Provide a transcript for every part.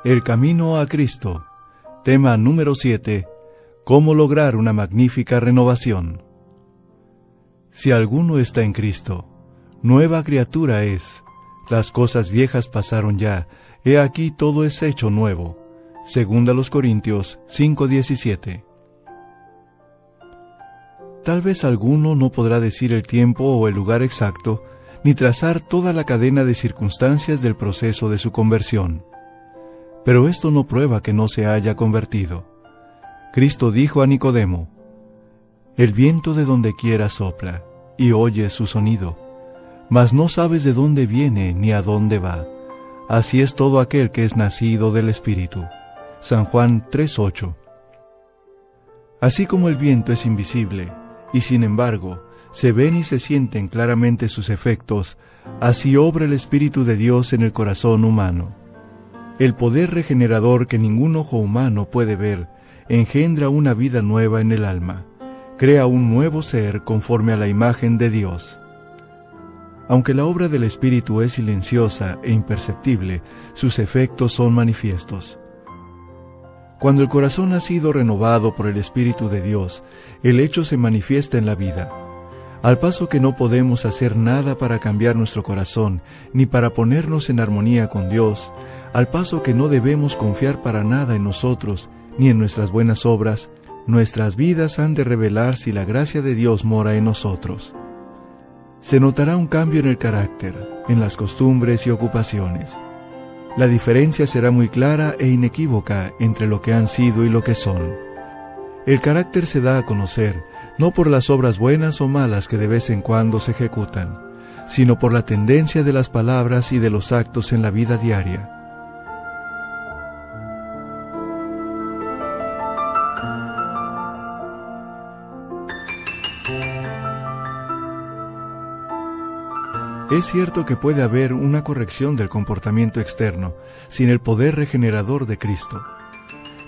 El camino a Cristo. Tema número 7. ¿Cómo lograr una magnífica renovación? Si alguno está en Cristo, nueva criatura es. Las cosas viejas pasaron ya, he aquí todo es hecho nuevo. Segunda los Corintios 5:17. Tal vez alguno no podrá decir el tiempo o el lugar exacto, ni trazar toda la cadena de circunstancias del proceso de su conversión. Pero esto no prueba que no se haya convertido. Cristo dijo a Nicodemo: «El viento de donde quiera sopla, y oyes su sonido, mas no sabes de dónde viene ni a dónde va. Así es todo aquel que es nacido del Espíritu». San Juan 3:8. Así como el viento es invisible, y sin embargo, se ven y se sienten claramente sus efectos, así obra el Espíritu de Dios en el corazón humano. El poder regenerador que ningún ojo humano puede ver, engendra una vida nueva en el alma, crea un nuevo ser conforme a la imagen de Dios. Aunque la obra del Espíritu es silenciosa e imperceptible, sus efectos son manifiestos. Cuando el corazón ha sido renovado por el Espíritu de Dios, el hecho se manifiesta en la vida. Al paso que no podemos hacer nada para cambiar nuestro corazón, ni para ponernos en armonía con Dios, al paso que no debemos confiar para nada en nosotros, ni en nuestras buenas obras, nuestras vidas han de revelar si la gracia de Dios mora en nosotros. Se notará un cambio en el carácter, en las costumbres y ocupaciones. La diferencia será muy clara e inequívoca entre lo que han sido y lo que son. El carácter se da a conocer, no por las obras buenas o malas que de vez en cuando se ejecutan, sino por la tendencia de las palabras y de los actos en la vida diaria. Es cierto que puede haber una corrección del comportamiento externo, sin el poder regenerador de Cristo.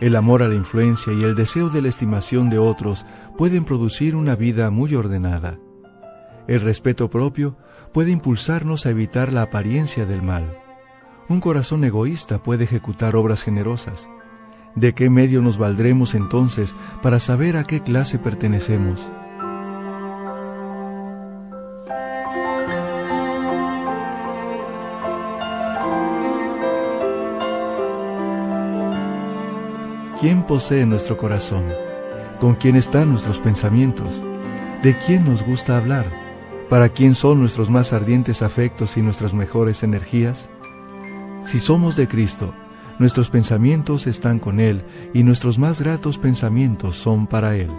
El amor a la influencia y el deseo de la estimación de otros pueden producir una vida muy ordenada. El respeto propio puede impulsarnos a evitar la apariencia del mal. Un corazón egoísta puede ejecutar obras generosas. ¿De qué medio nos valdremos entonces para saber a qué clase pertenecemos? ¿Quién posee nuestro corazón? ¿Con quién están nuestros pensamientos? ¿De quién nos gusta hablar? ¿Para quién son nuestros más ardientes afectos y nuestras mejores energías? Si somos de Cristo, nuestros pensamientos están con Él y nuestros más gratos pensamientos son para Él.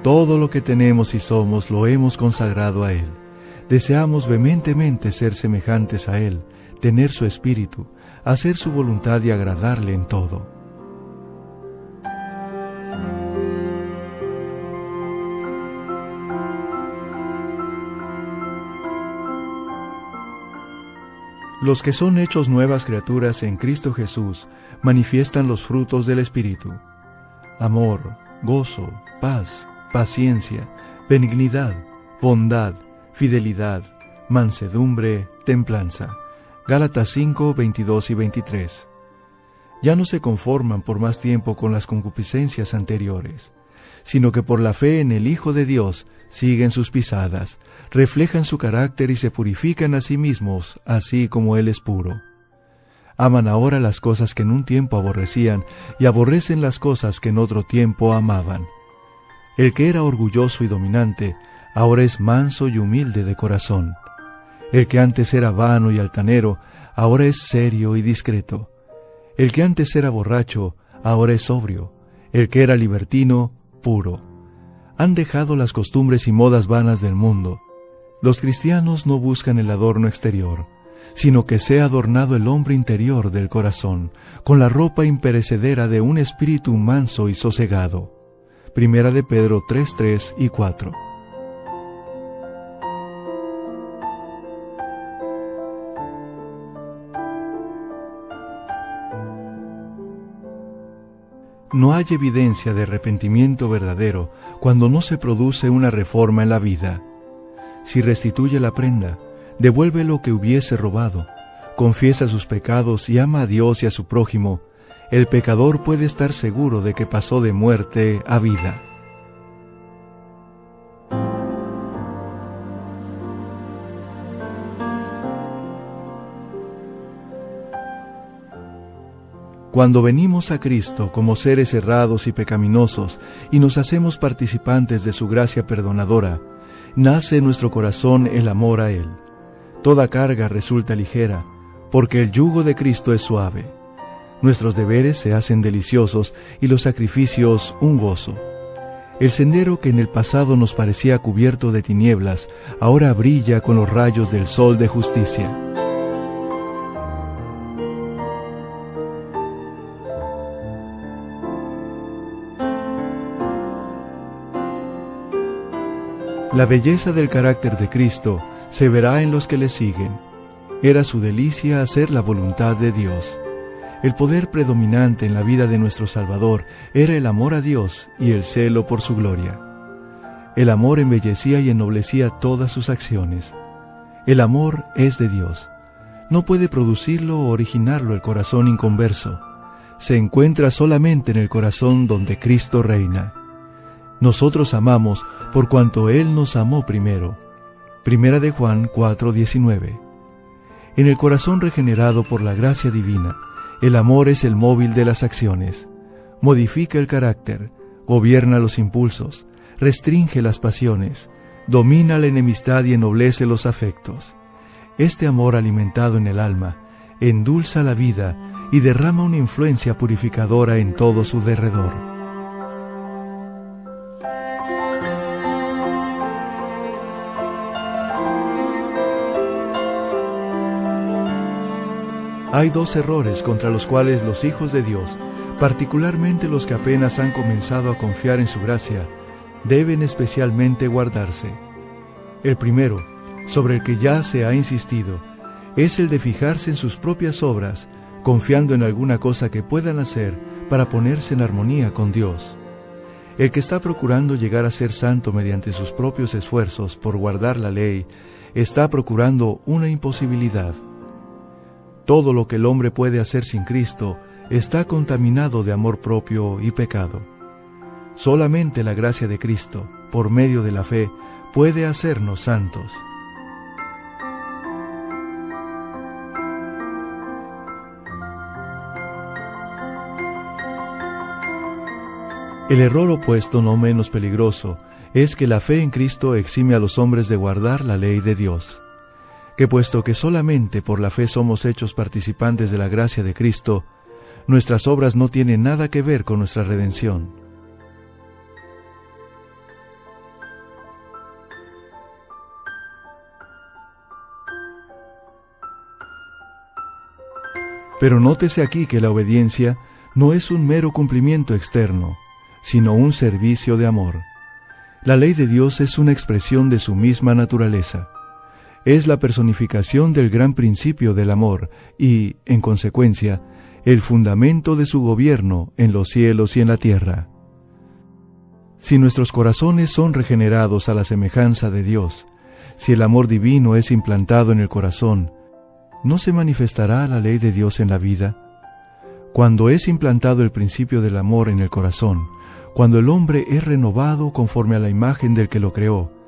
Todo lo que tenemos y somos lo hemos consagrado a Él. Deseamos vehementemente ser semejantes a Él, tener su espíritu, hacer su voluntad y agradarle en todo. Los que son hechos nuevas criaturas en Cristo Jesús manifiestan los frutos del Espíritu: amor, gozo, paz, paciencia, benignidad, bondad, fidelidad, mansedumbre, templanza. Gálatas 5, 22 y 23. Ya no se conforman por más tiempo con las concupiscencias anteriores, sino que por la fe en el Hijo de Dios siguen sus pisadas, reflejan su carácter y se purifican a sí mismos, así como Él es puro. Aman ahora las cosas que en un tiempo aborrecían y aborrecen las cosas que en otro tiempo amaban. El que era orgulloso y dominante, ahora es manso y humilde de corazón. El que antes era vano y altanero, ahora es serio y discreto. El que antes era borracho, ahora es sobrio. El que era libertino, puro. Han dejado las costumbres y modas vanas del mundo. Los cristianos no buscan el adorno exterior, sino que sea adornado el hombre interior del corazón, con la ropa imperecedera de un espíritu manso y sosegado. Primera de Pedro 3, 3 y 4. No hay evidencia de arrepentimiento verdadero cuando no se produce una reforma en la vida. Si restituye la prenda, devuelve lo que hubiese robado, confiesa sus pecados y ama a Dios y a su prójimo, el pecador puede estar seguro de que pasó de muerte a vida. Cuando venimos a Cristo como seres errados y pecaminosos y nos hacemos participantes de su gracia perdonadora, nace en nuestro corazón el amor a Él. Toda carga resulta ligera, porque el yugo de Cristo es suave. Nuestros deberes se hacen deliciosos y los sacrificios un gozo. El sendero que en el pasado nos parecía cubierto de tinieblas, ahora brilla con los rayos del sol de justicia. La belleza del carácter de Cristo se verá en los que le siguen. Era su delicia hacer la voluntad de Dios. El poder predominante en la vida de nuestro Salvador era el amor a Dios y el celo por su gloria. El amor embellecía y ennoblecía todas sus acciones. El amor es de Dios. No puede producirlo o originarlo el corazón inconverso. Se encuentra solamente en el corazón donde Cristo reina. Nosotros amamos por cuanto Él nos amó primero. Primera de Juan 4:19. En el corazón regenerado por la gracia divina, el amor es el móvil de las acciones. Modifica el carácter, gobierna los impulsos, restringe las pasiones, domina la enemistad y ennoblece los afectos. Este amor alimentado en el alma, endulza la vida y derrama una influencia purificadora en todo su derredor. Hay dos errores contra los cuales los hijos de Dios, particularmente los que apenas han comenzado a confiar en su gracia, deben especialmente guardarse. El primero, sobre el que ya se ha insistido, es el de fijarse en sus propias obras, confiando en alguna cosa que puedan hacer para ponerse en armonía con Dios. El que está procurando llegar a ser santo mediante sus propios esfuerzos por guardar la ley, está procurando una imposibilidad. Todo lo que el hombre puede hacer sin Cristo está contaminado de amor propio y pecado. Solamente la gracia de Cristo, por medio de la fe, puede hacernos santos. El error opuesto, no menos peligroso, es que la fe en Cristo exime a los hombres de guardar la ley de Dios. Que puesto que solamente por la fe somos hechos participantes de la gracia de Cristo, nuestras obras no tienen nada que ver con nuestra redención. Pero nótese aquí que la obediencia no es un mero cumplimiento externo, sino un servicio de amor. La ley de Dios es una expresión de su misma naturaleza. Es la personificación del gran principio del amor y, en consecuencia, el fundamento de su gobierno en los cielos y en la tierra. Si nuestros corazones son regenerados a la semejanza de Dios, si el amor divino es implantado en el corazón, ¿no se manifestará la ley de Dios en la vida? Cuando es implantado el principio del amor en el corazón, cuando el hombre es renovado conforme a la imagen del que lo creó,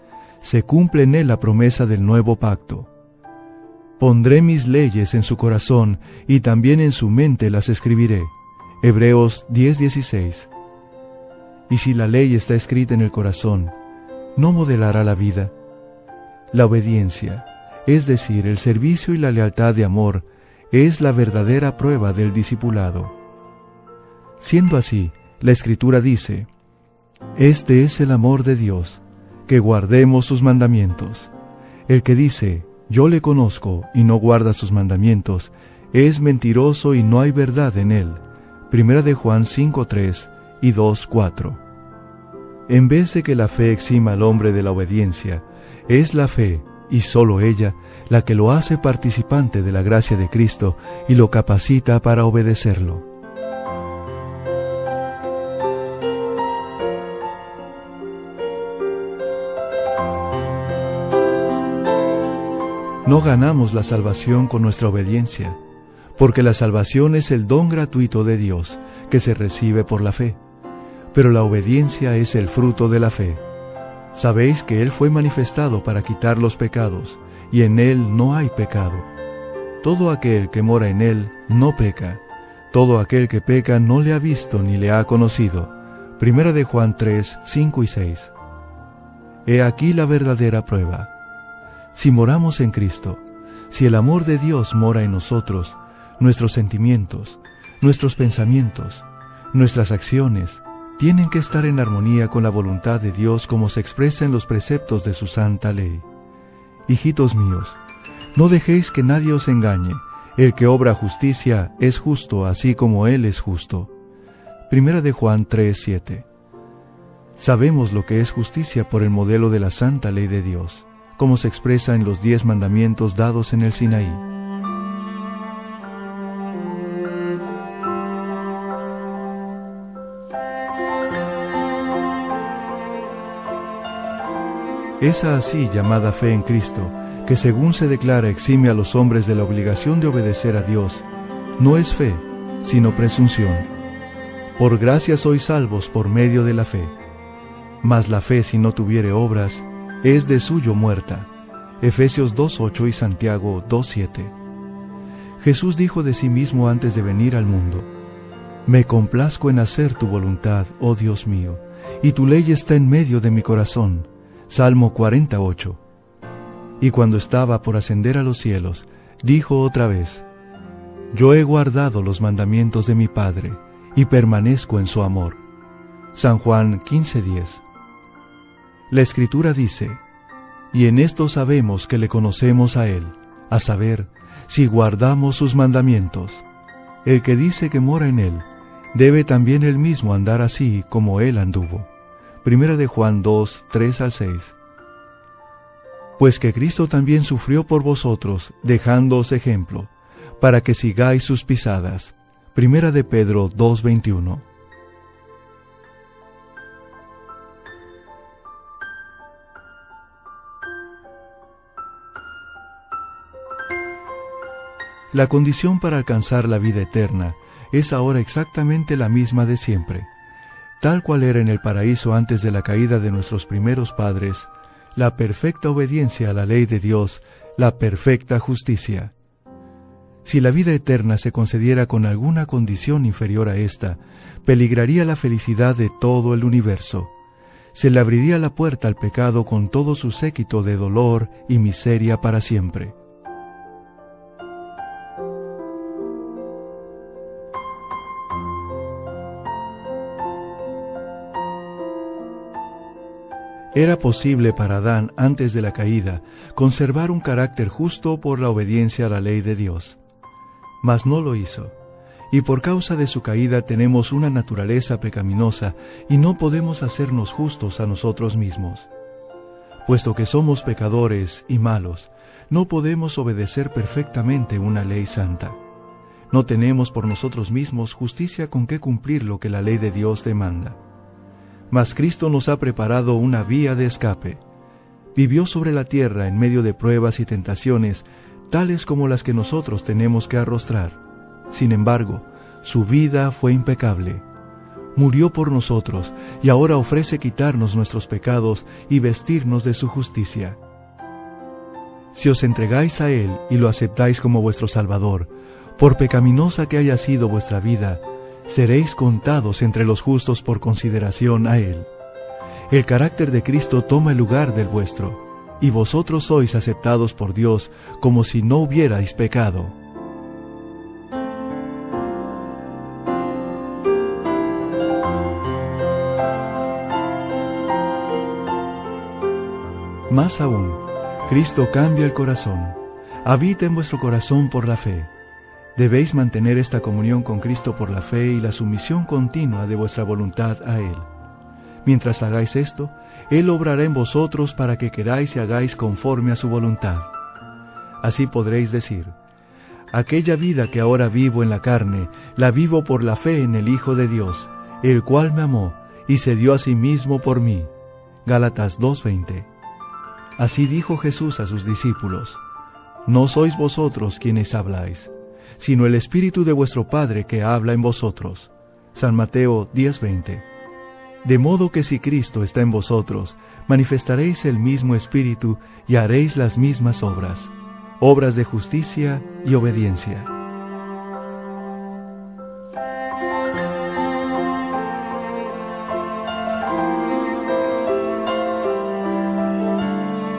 se cumple en él la promesa del nuevo pacto. Pondré mis leyes en su corazón y también en su mente las escribiré. Hebreos 10:16. Y si la ley está escrita en el corazón, ¿no modelará la vida? La obediencia, es decir, el servicio y la lealtad de amor, es la verdadera prueba del discipulado. Siendo así, la Escritura dice: este es el amor de Dios, que guardemos sus mandamientos. El que dice, yo le conozco, y no guarda sus mandamientos, es mentiroso y no hay verdad en él. Primera de Juan 5:3 y 2:4. En vez de que la fe exima al hombre de la obediencia, es la fe, y sólo ella, la que lo hace participante de la gracia de Cristo y lo capacita para obedecerlo. No ganamos la salvación con nuestra obediencia, porque la salvación es el don gratuito de Dios, que se recibe por la fe. Pero la obediencia es el fruto de la fe. Sabéis que Él fue manifestado para quitar los pecados, y en Él no hay pecado. Todo aquel que mora en Él no peca. Todo aquel que peca no le ha visto ni le ha conocido. Primera de Juan 3, 5 y 6. He aquí la verdadera prueba. Si moramos en Cristo, si el amor de Dios mora en nosotros, nuestros sentimientos, nuestros pensamientos, nuestras acciones, tienen que estar en armonía con la voluntad de Dios como se expresa en los preceptos de su santa ley. Hijitos míos, no dejéis que nadie os engañe. El que obra justicia es justo, así como Él es justo. Primera de Juan 3, 7. Sabemos lo que es justicia por el modelo de la santa ley de Dios, como se expresa en los 10 mandamientos dados en el Sinaí. Esa así llamada fe en Cristo, que según se declara exime a los hombres de la obligación de obedecer a Dios, no es fe, sino presunción. Por gracia sois salvos por medio de la fe. Mas la fe, si no tuviere obras, es de suyo muerta. Efesios 2:8 y Santiago 2:7. Jesús dijo de sí mismo antes de venir al mundo: Me complazco en hacer tu voluntad, oh Dios mío, y tu ley está en medio de mi corazón. Salmo 48. Y cuando estaba por ascender a los cielos, dijo otra vez: Yo he guardado los mandamientos de mi Padre, y permanezco en su amor. San Juan 15:10. La Escritura dice: Y en esto sabemos que le conocemos a Él, a saber, si guardamos sus mandamientos. El que dice que mora en Él, debe también él mismo andar así como Él anduvo. Primera de Juan 2, 3 al 6. Pues que Cristo también sufrió por vosotros, dejándoos ejemplo, para que sigáis sus pisadas. Primera de Pedro 2:21. La condición para alcanzar la vida eterna es ahora exactamente la misma de siempre. Tal cual era en el paraíso antes de la caída de nuestros primeros padres, la perfecta obediencia a la ley de Dios, la perfecta justicia. Si la vida eterna se concediera con alguna condición inferior a esta, peligraría la felicidad de todo el universo. Se le abriría la puerta al pecado con todo su séquito de dolor y miseria para siempre. Era posible para Adán, antes de la caída, conservar un carácter justo por la obediencia a la ley de Dios. Mas no lo hizo, y por causa de su caída tenemos una naturaleza pecaminosa y no podemos hacernos justos a nosotros mismos. Puesto que somos pecadores y malos, no podemos obedecer perfectamente una ley santa. No tenemos por nosotros mismos justicia con que cumplir lo que la ley de Dios demanda. Mas Cristo nos ha preparado una vía de escape. Vivió sobre la tierra en medio de pruebas y tentaciones, tales como las que nosotros tenemos que arrostrar. Sin embargo, su vida fue impecable. Murió por nosotros y ahora ofrece quitarnos nuestros pecados y vestirnos de su justicia. Si os entregáis a Él y lo aceptáis como vuestro Salvador, por pecaminosa que haya sido vuestra vida, seréis contados entre los justos por consideración a Él. El carácter de Cristo toma el lugar del vuestro, y vosotros sois aceptados por Dios como si no hubierais pecado. Más aún, Cristo cambia el corazón. Habita en vuestro corazón por la fe. Debéis mantener esta comunión con Cristo por la fe y la sumisión continua de vuestra voluntad a Él. Mientras hagáis esto, Él obrará en vosotros para que queráis y hagáis conforme a su voluntad. Así podréis decir: aquella vida que ahora vivo en la carne, la vivo por la fe en el Hijo de Dios, el cual me amó y se dio a sí mismo por mí. Gálatas 2:20. Así dijo Jesús a sus discípulos: no sois vosotros quienes habláis, sino el Espíritu de vuestro Padre que habla en vosotros. San Mateo 10:20. De modo que si Cristo está en vosotros, manifestaréis el mismo Espíritu y haréis las mismas obras, obras de justicia y obediencia.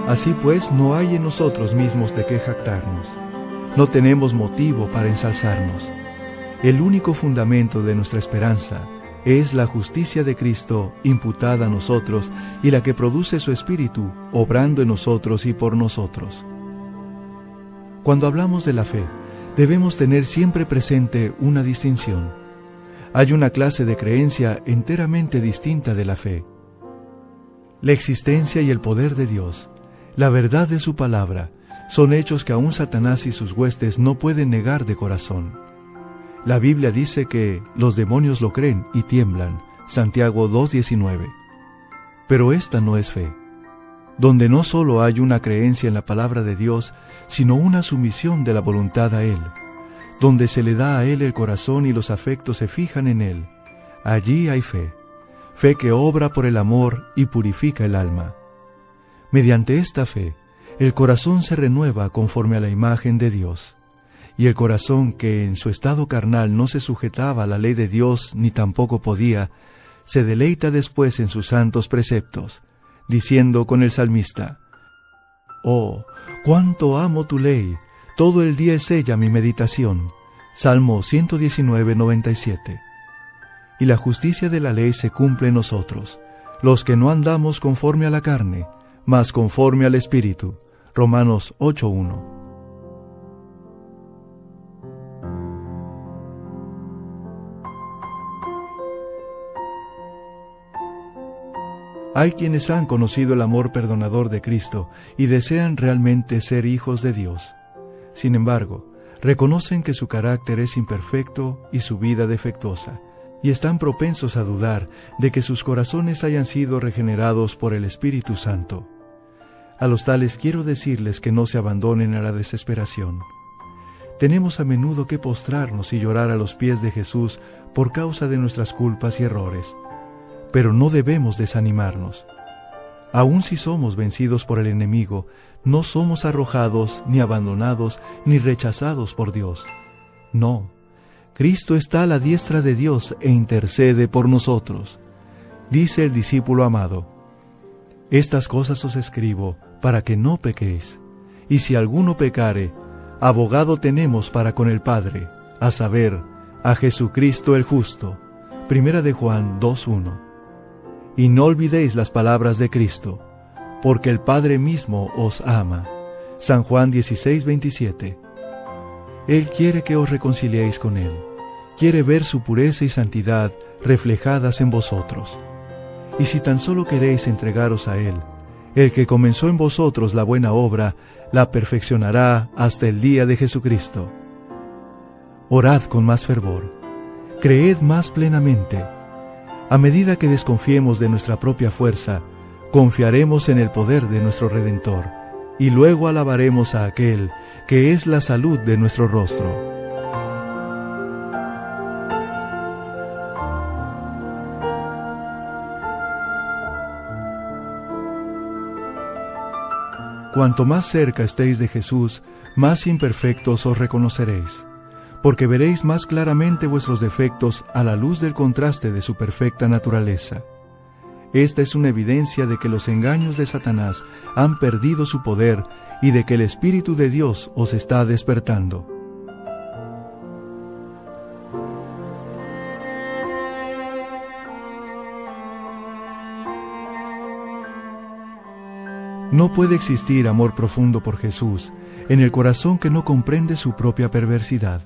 Así pues, no hay en nosotros mismos de qué jactarnos. No tenemos motivo para ensalzarnos. El único fundamento de nuestra esperanza es la justicia de Cristo imputada a nosotros y la que produce su Espíritu, obrando en nosotros y por nosotros. Cuando hablamos de la fe, debemos tener siempre presente una distinción. Hay una clase de creencia enteramente distinta de la fe. La existencia y el poder de Dios, la verdad de su palabra, son hechos que aún Satanás y sus huestes no pueden negar de corazón. La Biblia dice que los demonios lo creen y tiemblan, Santiago 2:19. Pero esta no es fe, donde no solo hay una creencia en la palabra de Dios, sino una sumisión de la voluntad a Él, donde se le da a Él el corazón y los afectos se fijan en Él. Allí hay fe, fe que obra por el amor y purifica el alma. Mediante esta fe, el corazón se renueva conforme a la imagen de Dios. Y el corazón que en su estado carnal no se sujetaba a la ley de Dios ni tampoco podía, se deleita después en sus santos preceptos, diciendo con el salmista: «Oh, cuánto amo tu ley, todo el día es ella mi meditación». Salmo 119:97. Y la justicia de la ley se cumple en nosotros, los que no andamos conforme a la carne, mas conforme al Espíritu. Romanos 8:1. Hay quienes han conocido el amor perdonador de Cristo y desean realmente ser hijos de Dios. Sin embargo, reconocen que su carácter es imperfecto y su vida defectuosa, y están propensos a dudar de que sus corazones hayan sido regenerados por el Espíritu Santo. A los tales quiero decirles que no se abandonen a la desesperación. Tenemos a menudo que postrarnos y llorar a los pies de Jesús por causa de nuestras culpas y errores. Pero no debemos desanimarnos. Aun si somos vencidos por el enemigo, no somos arrojados, ni abandonados, ni rechazados por Dios. No, Cristo está a la diestra de Dios e intercede por nosotros. Dice el discípulo amado: «Estas cosas os escribo para que no pequéis. Y si alguno pecare, abogado tenemos para con el Padre, a saber, a Jesucristo el justo». Primera de Juan 2:1. Y no olvidéis las palabras de Cristo, porque el Padre mismo os ama. San Juan 16:27. Él quiere que os reconciliéis con Él. Quiere ver su pureza y santidad reflejadas en vosotros. Y si tan solo queréis entregaros a Él, el que comenzó en vosotros la buena obra, la perfeccionará hasta el día de Jesucristo. Orad con más fervor. Creed más plenamente. A medida que desconfiemos de nuestra propia fuerza, confiaremos en el poder de nuestro Redentor, y luego alabaremos a aquel que es la salud de nuestro rostro. Cuanto más cerca estéis de Jesús, más imperfectos os reconoceréis, porque veréis más claramente vuestros defectos a la luz del contraste de su perfecta naturaleza. Esta es una evidencia de que los engaños de Satanás han perdido su poder y de que el Espíritu de Dios os está despertando. No puede existir amor profundo por Jesús en el corazón que no comprende su propia perversidad.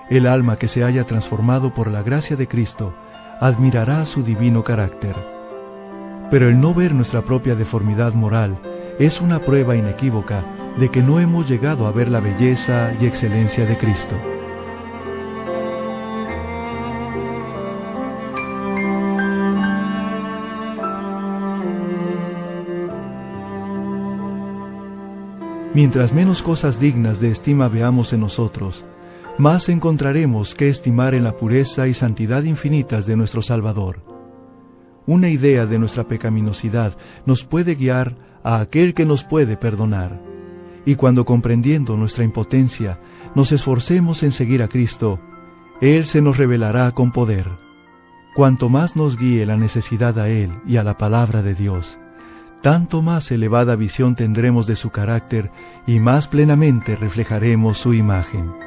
El alma que se haya transformado por la gracia de Cristo admirará su divino carácter. Pero el no ver nuestra propia deformidad moral es una prueba inequívoca de que no hemos llegado a ver la belleza y excelencia de Cristo. Mientras menos cosas dignas de estima veamos en nosotros, más encontraremos que estimar en la pureza y santidad infinitas de nuestro Salvador. Una idea de nuestra pecaminosidad nos puede guiar a aquel que nos puede perdonar. Y cuando, comprendiendo nuestra impotencia, nos esforcemos en seguir a Cristo, Él se nos revelará con poder. Cuanto más nos guíe la necesidad a Él y a la palabra de Dios, tanto más elevada visión tendremos de su carácter y más plenamente reflejaremos su imagen.